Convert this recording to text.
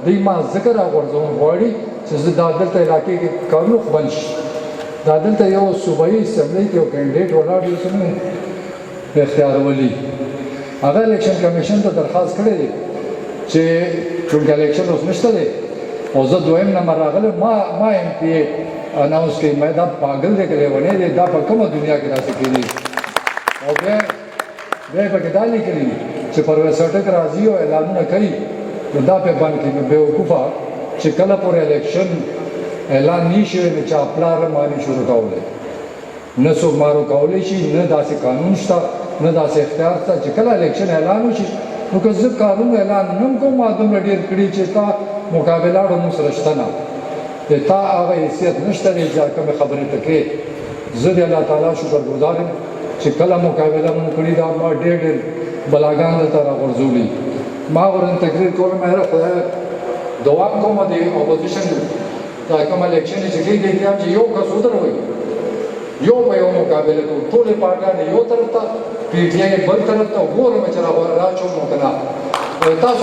دوی ما ذکر راغورځوم غواړي چې زه دا دلته علاقې کې کارونه خو بند شي دا دلته یو صوبایي اسمبلۍ کې یو کینډیډیټ ولاړ دی چې نوم یې اختیار ولي هغه الیکشن کمیشن ته درخواست کړی دی چې چونکې الیکشن اوس نشته دی او زه دویم نمبر راغلی ما ایم پی اے اناؤنس کړي ما دا پاگل دی که لیونی دی دا په کومه دنیا کې داسې کېدی او بیا یې پکې دا لیکلي چې پرویز سټک راځي او اعلانونه کوي نو دا پې بند کړي نو بېوقوفه چې کله پورې الیکشن اعلان نه شوی نو چا پلار مانی شروع کولی نه څوک ما روکولی شي نه داسې قانون شته نه داسې اختیار شته چې کله الیکشن اعلان وشي نو که زه قانون اعلان نه کوم ما دومره ډېر کړي چې تا مقابلاړو مونږ سره شته نه د تا هغه حیثیت نشته دی چې کومې خبرې ته کې زه د الله تعالی شکرګزار یم چې کله مقابله مونږ کړې دا ما ډېر بلاګان دلته راغورځولي ما ورن تقریر کولم هغه خدای دعا کوم د اپوزیشن دا کوم الیکشن چې کېږي چې یو کس ودروي یو په یو مقابله کوو ټولې پارټیانې یو طرف ته پی ټي آی بل طرف ته وګورم چې راچوم نو که نه تاسو